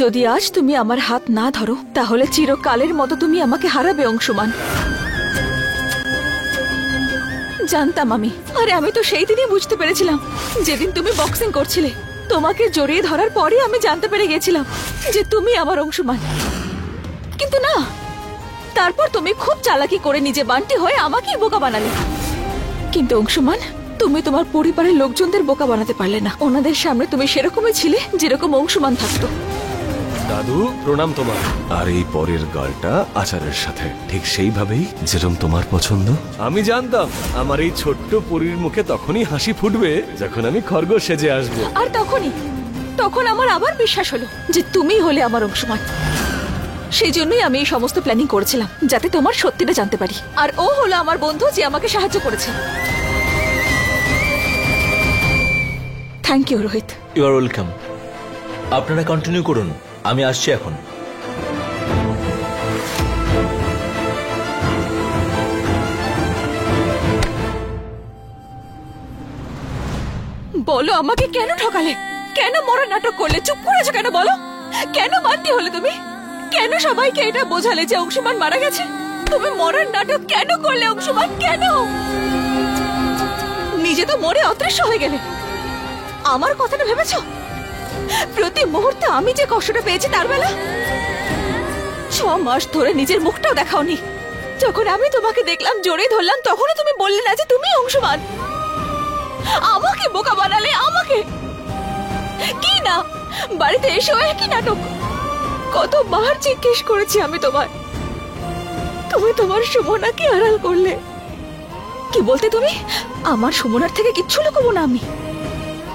যদি আজ তুমি আমার হাত না ধরো তাহলে চিরকালের মতো তুমি আমাকে হারাবে অংশুমান। জানতাম আমি, আরে আমি তো সেই দিনই বুঝতে পেরেছিলাম, যেদিন তুমি বক্সিং করছিলে। তোমাকে জড়িয়ে ধরার পরে আমি জানতে পেরে গেছিলাম যে তুমি আমার অংশুমান। কিন্তু না, তারপর তুমি খুব চালাকি করে নিজে বান্টি হয়ে আমাকেই বোকা বানালে। কিন্তু অংশুমান, তুমি তোমার পরিবারের লোকজনদের বোকা বানাতে পারলে না। ওনাদের সামনে তুমি সেরকমই ছিলে যেরকম অংশুমান থাকতো। দাদু প্রণাম তোমার। আর এই পরের গালটা আচারের সাথে ঠিক সেইভাবেই যেরকম তোমার পছন্দ। আমি জানতাম আমার এই ছোট্ট পরীর মুখে তখনই হাসি ফুটবে যখন আমি খরগোশ সেজে আসবো। আর তখন আমার আবার বিশ্বাস হলো যে তুমি হলে আমার অংশুমান। সেই জন্যই আমি এই সমস্ত প্ল্যানিং করেছিলাম, যাতে তোমার সত্যিটা জানতে পারি। আর ও হলো আমার বন্ধু যে আমাকে সাহায্য করেছে। Thank you Rohit. You are welcome. আপনারা কন্টিনিউ করুন, আমি আসছি এখন। বলো আমাকে কেন ঠকালে? কেন মরার নাটক করলে? চুপ করেছো কেন? বলো কেন বান্টি হলে তুমি? কেন সবাইকে এটা বোঝালে যে অংশুমান মারা গেছে? তুমি মরার নাটক কেন করলে অংশুমান? কেন? নিজে তো মরে অদৃশ্য হয়ে গেলে। আমার কথাটা ভেবেছো? প্রতি মুহূর্তে আমি যে কষ্টটা পেয়েছি তার বেলা 6 মাস ধরে নিজের মুখটাও দেখাওনি। যখন আমি তোমাকে দেখলাম, জড়িয়ে ধরলাম, তখনও তুমি বললে না যে তুমি অংশুমান। আমাকে বোকা বানালে, আমাকে। কি না, বাড়িতে এসেও একই নাটক। কতবার জিজ্ঞেস করেছি আমি তোমার, তুমি তোমার সুমনাকে আড়াল করলে। কি বলতে তুমি? আমার সুমনার থেকে কিচ্ছু লুকোবো না আমি।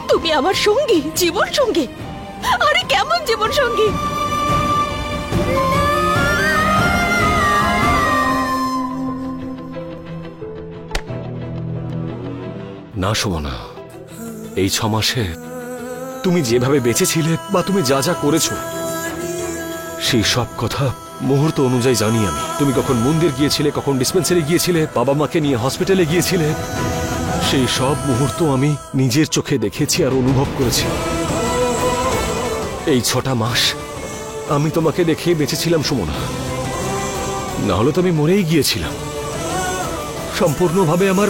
তুমি আমার সঙ্গী, জীবন সঙ্গী। আরে কেমন জীবন সঙ্গী? না সুমনা, এই 6 মাসে তুমি যেভাবে বেঁচেছিলে বা তুমি যা যা করেছো সেই সব কথা মুহূর্ত অনুযায়ী জানি আমি। তুমি কখন মন্দির গিয়েছিলে, কখন ডিসপেন্সারি গিয়েছিলে, বাবা মাকে নিয়ে হসপিটালে গিয়েছিলে, সেই সব মুহূর্ত আমি নিজের চোখে দেখেছি আর অনুভব করেছি। এই 6টা মাস আমি তোমাকে দেখে বেঁচেছিলাম সুমনা, না হলে তো আমি মরেই গিয়েছিলাম। সম্পূর্ণভাবে আমার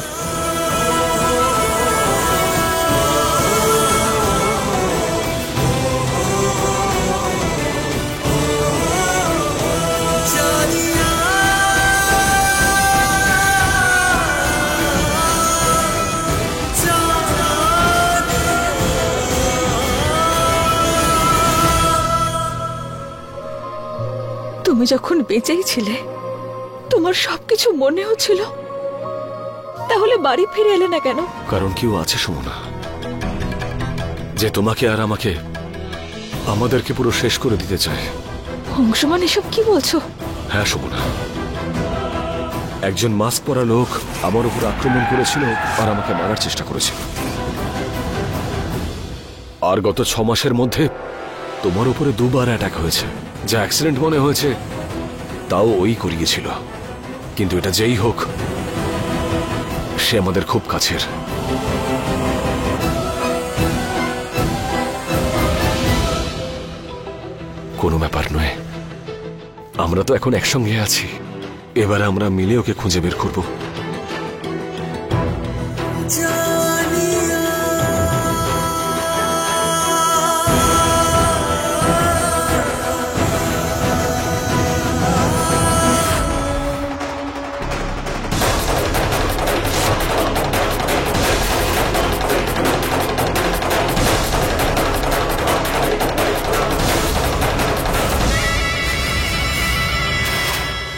তুমি যখন বেঁচেই ছিলে, তোমার সবকিছু মনেও ছিল, তাহলে বাড়ি ফিরে এলে না কেন? কারণ কেউ আছে সুমনা, যে তোমাকে আর আমাকে, আমাদেরকে পুরো শেষ করে দিতে চায়। অংশুমান, এসব কি বলছো? হ্যাঁ সুমনা, একজন মাস্ক পরা লোক আমার উপর আক্রমণ করেছিল আর আমাকে মারার চেষ্টা করেছিল। আর গত 6 মাসের মধ্যে তোমার উপরে 2বার অ্যাটাক হয়েছে। যা অ্যাক্সিডেন্ট মনে হয়েছে তাও ওই করিয়েছিল। কিন্তু এটা যেই হোক, সে আমাদের খুব কাছের। কোনো ব্যাপার নয়, আমরা তো এখন একসঙ্গে আছি। এবার আমরা মিলে ওকে খুঁজে বের করব।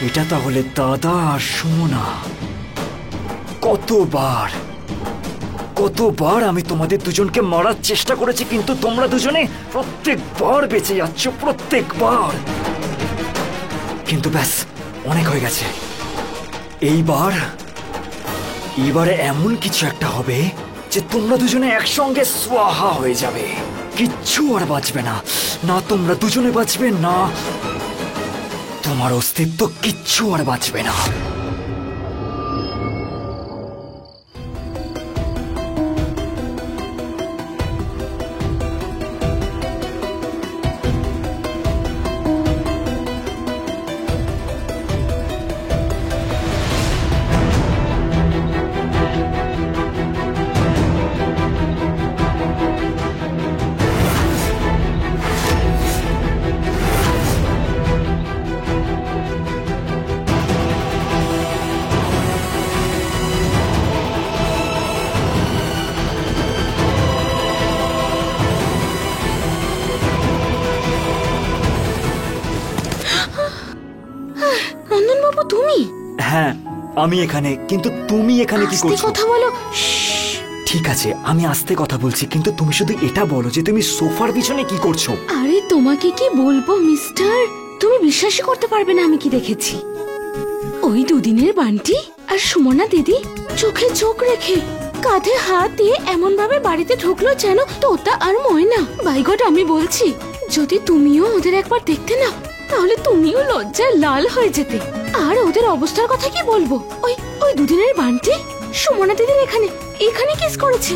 এটা তাহলে দাদা আর সুমনা। কতবার আমি তোমাদের দুজনকে মারার চেষ্টা করেছি, কিন্তু তোমরা দুজনে প্রত্যেকবার বেঁচে যাচ্ছ, প্রত্যেকবার। কিন্তু ব্যাস, অনেক হয়ে গেছে। এইবারে এমন কিছু একটা হবে যে তোমরা দুজনে একসঙ্গে সোয়াহা হয়ে যাবে। কিচ্ছু আর বাঁচবে না, না তোমরা দুজনে বাঁচবে, না তোমার অস্তিত্ব, কিচ্ছু আর বাঁচবে না। নন্দন বাবু, তুমি হ্যাঁ আমি এখানে, কিন্তু তুমি এখানে কি আস্তে করছো? কথা বলো। ঠিক আছে আমি আস্তে কথা বলছি, কিন্তু তুমি শুধু এটা বলো যে তুমি সোফার পিছনে কি করছো? আরে তোমাকে কি বলবো মিস্টার, তুমি বিশ্বাসই করতে পারবে না আমি কি দেখেছি। ওই দুদিনের বান্টি আর সুমনা দিদি চোখে চোখ রেখে কাঁধে হাত দিয়ে এমন ভাবে বাড়িতে ঢুকলো যেন তোতা আর ময়না। বাই গড, আমি বলছি যদি তুমিও ওদের একবার দেখতে না, তাহলে তুমিও লজ্জায় লাল হয়ে যেতে। আর ওদের অবস্থার কথা কি বলবো, ওই ওই দুদিনের বান্টি সুমনা দিদির এখানে এখানে কিস করেছে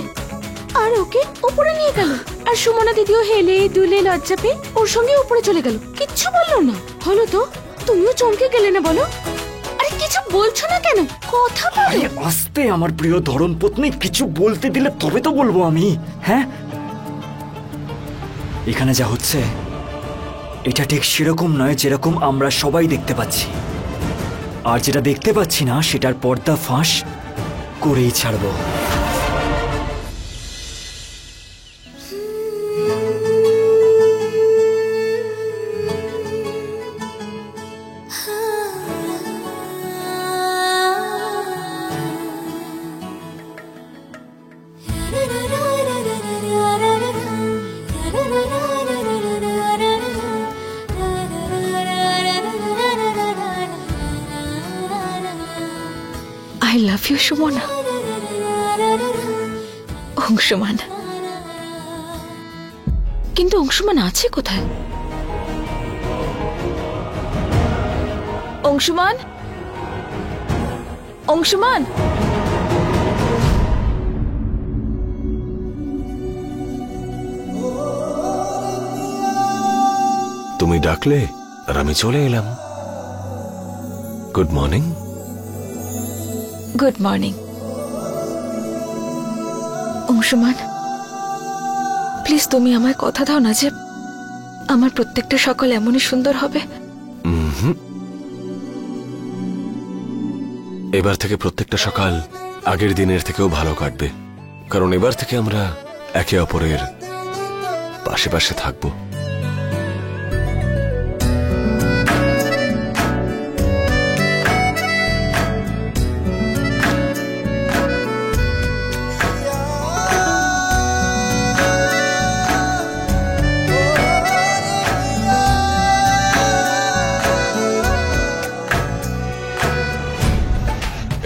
আর ওকে উপরে নিয়ে গেল। আর সুমনা দিদিও হেলে দুলে লজ্জা পেয়ে ওর সঙ্গে উপরে চলে গেল, কিচ্ছু বললো না। হলো তো, তুমিও চমকে গেলে না বলো? আরে কিছু বলছো না কেন, কথা বলো। আরে আস্তে আমার প্রিয় ধরমপত্নী, কিছু বলতে দিলে তবে তো বলবো আমি। হ্যাঁ, এখানে যা হচ্ছে এটা ঠিক সেরকম নয় যেরকম আমরা সবাই দেখতে পাচ্ছি। আর যেটা দেখতে পাচ্ছি না সেটার পর্দা ফাঁস করেই ছাড়বো। I love you Sumana. Anshuman, কিন্তু অংশুমান আছে কোথায়? অংশুমান, অংশুমান, তুমি ডাকলে আর আমি চলে এলাম। Good morning. Good morning. Anshuman, please তুমি আমায় কথা দাও না যে আমার প্রত্যেকটা সকাল এমনই সুন্দর হবে। এবার থেকে প্রত্যেকটা সকাল আগের দিনের থেকেও ভালো কাটবে, কারণ এবার থেকে আমরা একে অপরের পাশে পাশে থাকবো।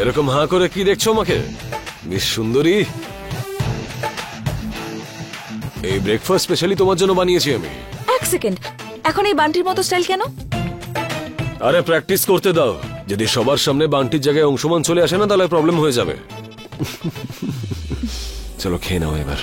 এরকম হাঁ করে কি দেখছো আমাকে, মিস সুন্দরী? এই ব্রেকফাস্ট স্পেশালি তোমার জন্য বানিয়েছি আমি। এক সেকেন্ড, এখন এই বান্টির মতো স্টাইল কেন? আরে প্র্যাকটিস করতে দাও, যদি সবার সামনে বান্টির জায়গায় অংশমান চলে আসে না তাহলে প্রবলেম হয়ে যাবে। চলো খেয়ে নাও এবার।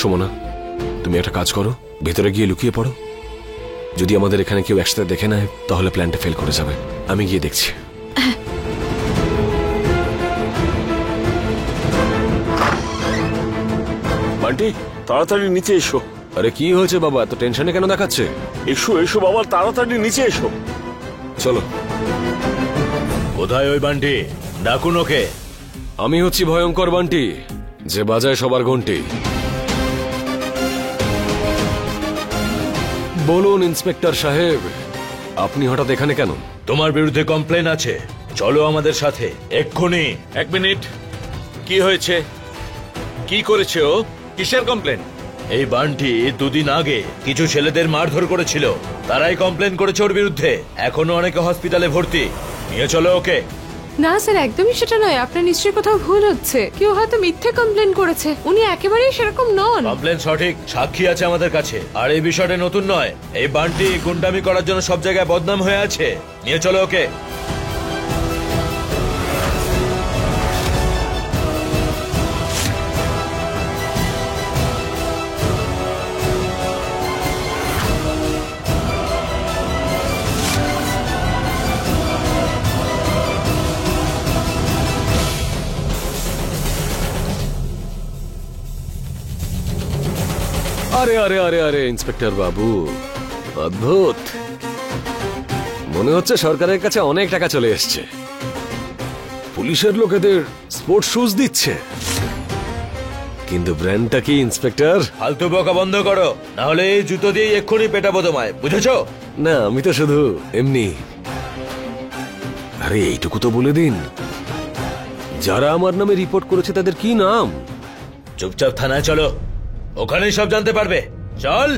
সুমনা, তুমি একটা কাজ করো, ভেতরে গিয়ে লুকিয়ে পড়ো। যদি আমাদের এখানে কেউ একসাথে দেখে নেয় তাহলে প্ল্যানটা ফেল করে যাবে। আমি গিয়ে দেখছি। বান্টি, তাড়াতাড়ি নিচে এসো। আরে কি হয়েছে বাবা, এত টেনশনে কেন দেখাচ্ছে? এসো এসো বাবা, তাড়াতাড়ি নিচে এসো। চলো। কোথায় ওই বান্টি? ডাকুন ওকে। আমি হচ্ছি ভয়ঙ্কর বান্টি, যে বাজায় সবার ঘন্টি। বলুন ইন্সপেক্টর সাহেব, আপনি হঠাৎ এখানে কেন? তোমার বিরুদ্ধে কমপ্লেন আছে, চলো আমাদের সাথে এক্ষুনি। এক মিনিট, কি হয়েছে? কি করেছে ও? কিসের কমপ্লেন? এই বান্টি দুদিন আগে কিছু ছেলেদের মারধর করেছিল, তারাই কমপ্লেন করেছে ওর বিরুদ্ধে। এখনো অনেকে হসপিটালে ভর্তি, নিয়ে চলো ওকে। না স্যার, একদমই সেটা নয়। আপনার নিশ্চয়ই কোথাও ভুল হচ্ছে, কেউ হয়তো মিথ্যে কমপ্লেন করেছে। উনি একেবারেই সেরকম নন। কমপ্লেন সঠিক, সাক্ষী আছে আমাদের কাছে। আর এই বিষয়টা নতুন নয়, এই বান্টি গুন্ডামি করার জন্য সব জায়গায় বদনাম হয়ে আছে। নিয়ে চলো ওকে। আরে আরে আরে আরে ইন্সপেক্টর বাবু, অদ্ভুত, মনে হচ্ছে সরকারের কাছে অনেক টাকা চলে এসছে। পুলিশের লোকেদের স্পোর্টস শুজ দিচ্ছে, কিন্তু ব্র্যান্ডটা কি ইন্সপেক্টর? ফালতু বকা বন্ধ করো, না হলে এই জুতো দিয়ে এক্ষুনি পেটাবো তোমায়, বুঝেছো? না, আমি তো শুধু এমনি। আরে এইটুকু তো বলে দিন, যারা আমার নামে রিপোর্ট করেছে তাদের কি নাম? চুপচাপ থানায় চলো, ওখানেই সব জানতে পারবে। চল।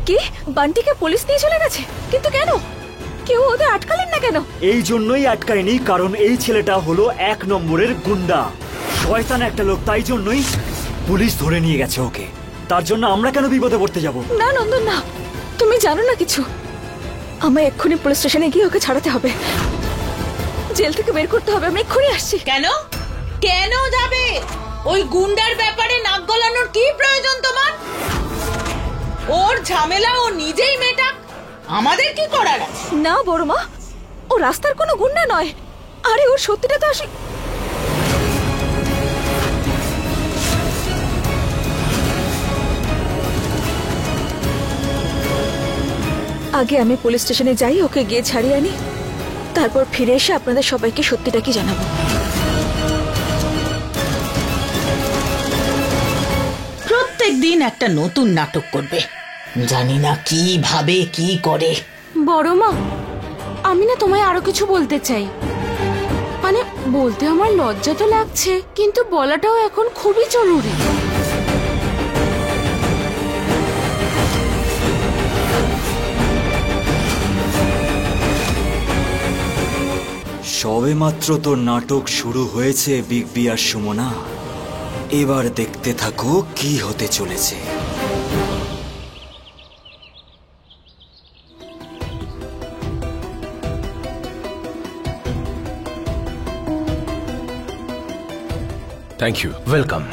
কি বান্টিকে পুলিশ নিয়ে চলে গেছে? কিন্তু কেন? কেউ ওদের আটকালেন না কেন? এই জন্যই আটকায়নি, কারণ এই ছেলেটা হলো 1 নম্বরের গুন্ডা, শয়তান একটা লোক, তাই জন্যই পুলিশ ধরে নিয়ে গেছে ওকে। তার জন্য আমরা কেন বিপদে পড়তে যাব? না নন্দন না, তুমি জানো না কিছু। আমায় এক্ষুনি পুলিশ স্টেশনে গিয়ে ওকে ছাড়াতে হবে, জেল থেকে বের করতে হবে। আমি এক্ষুনি আসছি। কেন কেন যাবে? ওই গুন্ডার ব্যাপারে নাক গলানোর কি প্রয়োজন তোমার? ওর ঝামেলা ও নিজেই মেটাক, আমাদের কি করার আছে? না বড় মা, ও রাস্তার কোনো গুন্ডা নয়। আরে ওর সত্যিটা তো আসি। আগে আমি পুলিশ স্টেশনে যাই, ওকে গিয়ে ছাড়িয়ে আনি, তারপর ফিরে এসে আপনাদের সবাইকে সত্যিটা কি জানাবো। প্রত্যেক দিন একটা নতুন নাটক করবে, জানি না কি ভাবে কি করে। বড় মা, আমি না তোমায় আরো কিছু বলতে চাই। মানে বলতে আমার লজ্জা তো লাগছে, কিন্তু বলাটাও এখন খুবই জরুরি। সবে মাত্র তোর নাটক শুরু হয়েছে বিগ বি আর সুমনা, এবার দেখতে থাকো কি হতে চলেছে। Thank you. ওয়েলকাম।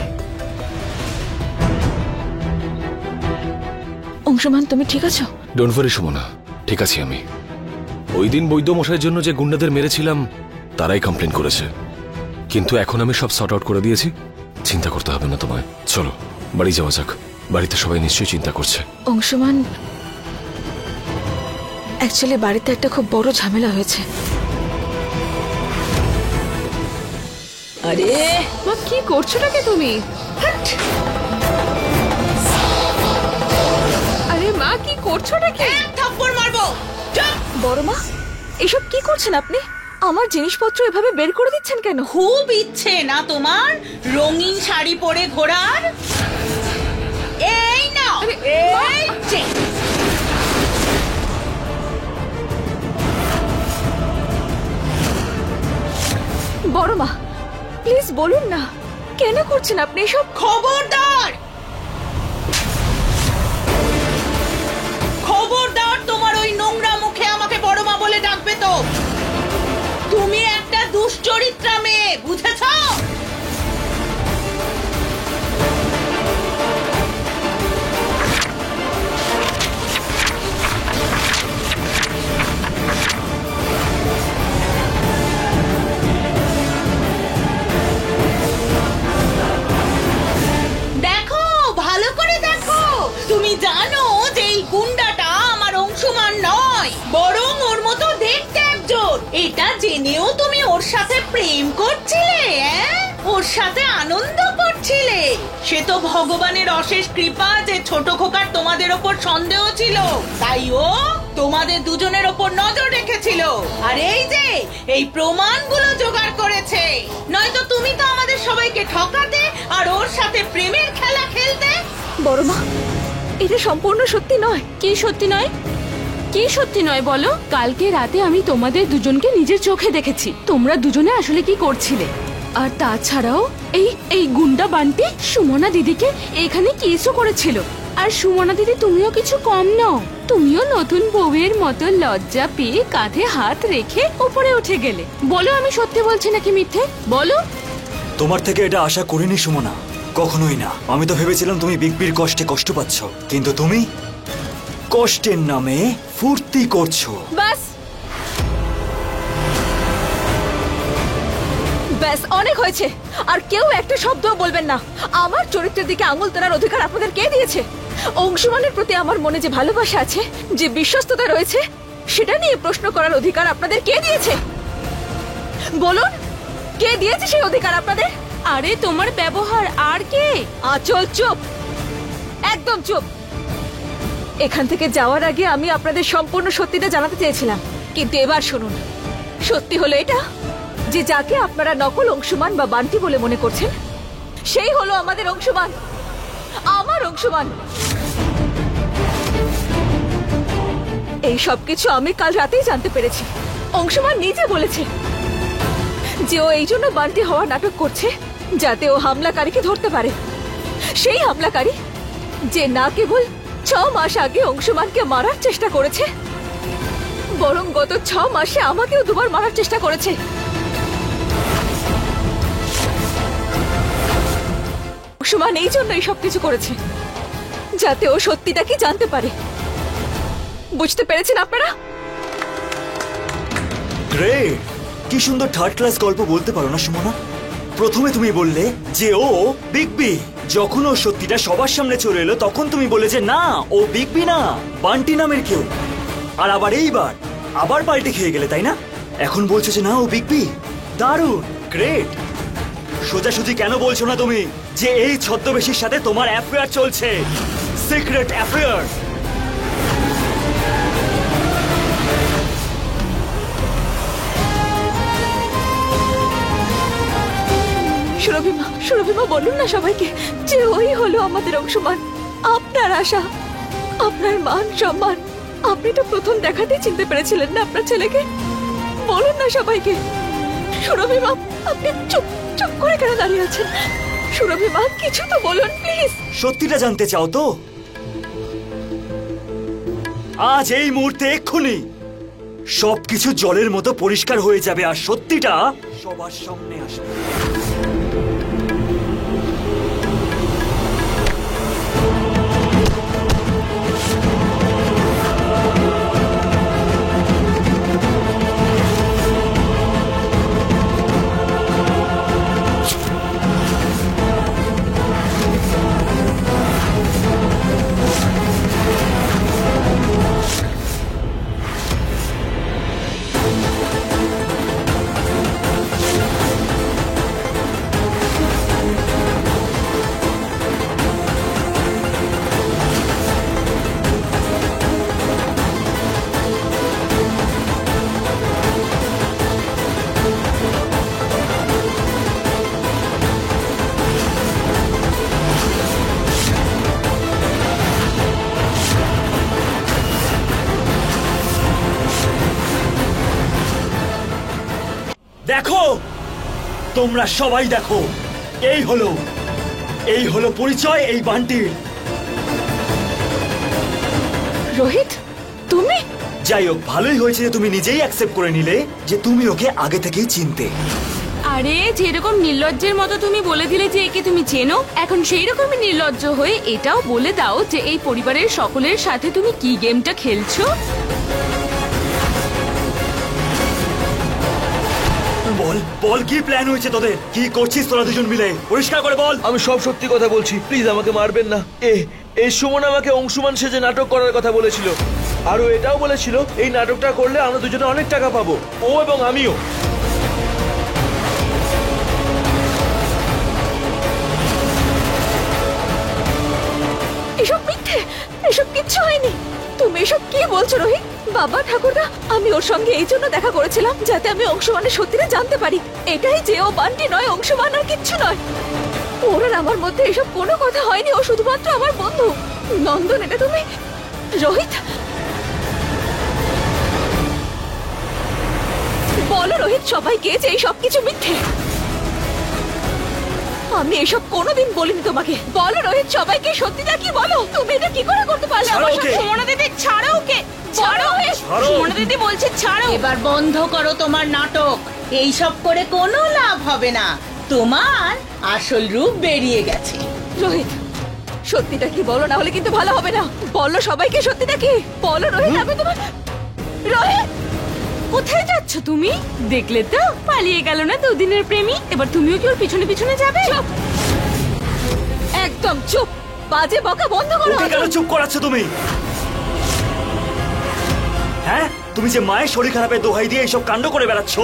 অংশমান, তুমি ঠিক আছো? ডোন্ট ওয়ারি সুমনা, ঠিক আছি আমি। ওই দিন বৈদ্য মশাইয়ের জন্য যে গুন্ডাদের মেরেছিলাম তারাই কমপ্লেন করেছে, কিন্তু এখন আমি সব সর্ট আউট করে দিয়েছি, চিন্তা করতে হবে না তোমায়। চলো বাড়ি যাওয়া যাক, বাড়িতে সবাই নিশ্চয়ই চিন্তা করছে। অংশমান, অ্যাকচুয়ালি বাড়িতে একটা খুব বড় ঝামেলা হয়েছে। আরে মা, কি করছোটাকে তুমি? আরে মা, কি করছোটাকে? এক থাপ্পড় মারবো। চুপ! বড় মা, এসব কি করছেন আপনি? আমার জিনিসপত্র এভাবে বের করে দিচ্ছেন কেন? খুব ইচ্ছে না তোমার রঙিন শাড়ি পরে ঘোরার? এই নাও, এই যে। বড় মা প্লিজ বলুন না, কেন করছেন আপনি এসব? খবরদার, খবরদার, তোমার ওই নোংরা মুখে আমাকে বড় মা বলে ডাকবে তো। তুমি একটা দুশ্চরিত্রা মেয়ে, বুঝেছো? দেখো, ভালো করে দেখো। তুমি জানো যে এই গুন্ডাটা আমার অংশমান নয়, বরং ওর মতো দেখতে একজন। এটা জেনেও তুমি ওর সাথে প্রেম করছিলে, ওর সাথে আনন্দ করছিলে। সে তো ভগবানের অশেষ কৃপা যে ছোট খোকার তোমাদের ওপর সন্দেহ ছিল, তাই ও তোমাদের দুজনের ওপর নজর রেখেছিল। আর এই যে এই প্রমাণগুলো জোগাড় করেছে, নয়তো তুমি তো আমাদের সবাইকে ঠকাতে আর ওর সাথে প্রেমের খেলা খেলতে। বড় মা, এটা সম্পূর্ণ সত্যি নয়। কি সত্যি নয়? কি সত্যি নয় বলো? কালকে রাতে আমি তোমাদের দুজনকে নিজের চোখে দেখেছি, তোমরা দুজনে আসলে কি করছিলে। আর তাছাড়াও এই গুন্ডা বান্টি সুমনা দিদিকে এখানে কেসও করেছিল। আর সুমনা দিদি, তুমিও কিছু কম নও, তুমিও নতুন বউয়ের মতো লজ্জা পেয়ে কাঁধে হাত রেখে উপরে উঠে গেলে। বলো, আমি সত্যি বলছি নাকি মিথ্যে? বলো। তোমার থেকে এটা আশা করিনি সুমনা, কখনোই না। আমি তো ভেবেছিলাম তুমি বিগ বির কষ্টে কষ্ট পাচ্ছ, কিন্তু তুমি কষ্টের নামে ফুর্তি করছো। বাস ব্যাস অনেক হয়েছে। আর কেউ একটা শব্দও বলবেন না। আমার চরিত্রের দিকে আঙুল তোলার অধিকার আপনাদের কে দিয়েছে? অংশুমানের প্রতি আমার মনে যে ভালোবাসা আছে, যে বিশ্বস্ততা রয়েছে, সেটা নিয়ে প্রশ্ন করার অধিকার আপনাদের কে দিয়েছে? বলুন, কে দিয়েছে সেই অধিকার আপনাদের? আরে তোমার ব্যবহার আর কে? আঁচল চুপ, একদম চুপ। এখান থেকে যাওয়ার আগে আমি আপনাদের সম্পূর্ণ সত্যিটা জানাতে চেয়েছিলাম, কিন্তু এবার শুনুন। সত্যি হলো এটা যে যাকে আপনারা নকল অংশুমান বা বান্টি বলে মনে করছেন, সেই হলো আমাদের অংশুমান, আমার অংশুমান। এই সব কিছু আমি কাল রাতেই জানতে পেরেছি। অংশুমান নিজে বলেছে যে ও এই জন্য বান্টি হওয়ার নাটক করছে, যাতে ও হামলাকারীকে ধরতে পারে। সেই হামলাকারী যে না কেবল 6 মাস আগে অংশুমানকে মারার চেষ্টা করেছে, বরং গত 6 মাসে আমাকেও দুবার মারার চেষ্টা করেছে। অংশুমান এই জন্য এই সব কিছু করেছে, যাতে ও সত্যিটা কি জানতে পারে। বুঝতে পেরেছেন আপনারা? গ্রেট! কি সুন্দর থার্ড ক্লাস গল্প বলতে পারো না সুমনা? প্রথমে তুমি বললে যে ও বিগ বি, যখন ও সত্যিটা সবার সামনে চলে এলো তখন তুমি বললে যে না, ও বিগ বি না, বান্টি নামের কেউ। আর আবার এইবার আবার পাল্টে খেয়ে গেলে, তাই না? এখন বলছো যে না, ও বিগ বি। দারুণ, গ্রেট! সোজাসুজি কেন বলছো না তুমি যে এই ছদ্মবেশীর সাথে তোমার অ্যাফেয়ার চলছে, সিক্রেট অ্যাফেয়ার? সুরভিমা বলুন না সবাইকে যে ওই হলো আমাদের অংশুমান। আপনার আশা, আপনার মান সম্মান, আপনি তো প্রথম দেখাতেই চিনতে পেরেছিলেন না আপনার ছেলেকে। বলুন না সবাইকে। সুরভিমা, আপনি চুপ চুপ করে কেন দাঁড়িয়ে আছেন? সুরভিমা, কিছু তো বলুন প্লিজ। সত্যিটা জানতে চাও তো? আজ এই মুহূর্তে এক্ষুনি সবকিছু জলের মতো পরিষ্কার হয়ে যাবে আর সত্যিটা সবার সামনে আসবে। দেখো, তোমরা সবাই দেখো, এই হলো পরিচয় এই বান্টির। রোহিত, তুমি? যাই হোক, ভালোই হয়েছে যে তুমি নিজেই অ্যাকসেপ্ট করে নিলে যে তুমি ওকে আগে থেকেই চিনতে। আরে যেরকম নির্লজ্জের মতো তুমি বলে দিলে যে একে তুমি চেনো, এখন সেই রকমই নির্লজ্জ হয়ে এটাও বলে দাও যে এই পরিবারের সকলের সাথে তুমি কি গেমটা খেলছো। বল বল, কি প্ল্যান হয়েছে তোদের? কি করছিস তোরা দুজন মিলে? পরিষ্কার করে বল। আমি সব সত্যি কথা বলছি, প্লিজ আমাকে মারবেন না। এই সুমন আমাকে অংশুমান সেজে নাটক করার কথা বলেছিল, আর ও এটাও বলেছিল এই নাটকটা করলে আমরা দুজনে অনেক টাকা পাবো, ও এবং আমিও। এসব মিথ্যে, এসব কিচ্ছু হয়নি। তুমি এসব কি বলছো রোহিত? বাবা ঠাকুরদা, আমি ওর সঙ্গে এই জন্য দেখা করেছিলাম যাতে আমি অংশুমানের সত্যিটা জানতে পারি। এটাই যে ও বান্টি নয়, অংশুমান আর কিচ্ছু নয়। ওর আর আমার মধ্যে এসব কোনো কথা হয়নি, ও শুধুমাত্র আমার বন্ধু। নন্দন, এটা তুমি? রোহিত, বলো রোহিত সবাইকে যে এই সব কিছু মিথ্যে। আমি এসব কোনোদিন বলিনি তোমাকে। বলো রোহিত সবাইকে সত্যিটা কি, বলো। তুমি এটা কি করে করতে পারলে আমার সাথে? সুমনা দিদি ছাড়ো ওকে, ছাড়ো। সুমনা দিদি বলছে ছাড়ো। এবার বন্ধ করো তোমার নাটক। এই সব করে কোনো লাভ হবে না, তোমার আসল রূপ বেরিয়ে গেছে। রোহিত, সত্যিটা কি বলো, না হলে কিন্তু ভালো হবে না। বলো সবাইকে সত্যিটা কি, বলো রোহিত। আমি তোমার রোহিত, কোথায় যাচ্ছ তুমি? দেখলে তো, পালিয়ে গেল না দুদিনের প্রেমী। এবার তুমিও কি ওর পিছনে পিছনে যাবে? একদম চুপ, বাজে বকা বন্ধ করো। ওকে কেন চুপ করাচ্ছ তুমি? হ্যাঁ, তুমি যে মায়ের শরীর খারাপের দোহাই দিয়ে এইসব কাণ্ড করে বেড়াচ্ছ,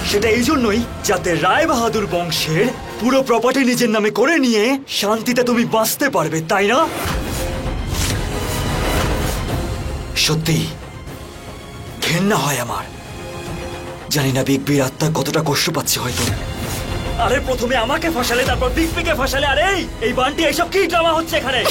সেটা এই জন্যই যাতে রায় বাহাদুর বংশের পুরো প্রপার্টি নিজের নামে করে নিয়ে শান্তিতে তুমি বাঁচতে পারবে, তাই না? সত্যি ঘেন্না হয় আমার। জানি না বিগ বির আত্মা কতটা কষ্ট পাচ্ছে হয়তো। আরে প্রথমে আমাকে ফাঁসালে, তারপর বিগ বিকে ফাঁসালে। আরে এই বান্টি, এইসব কি ড্রামা হচ্ছে এখানে?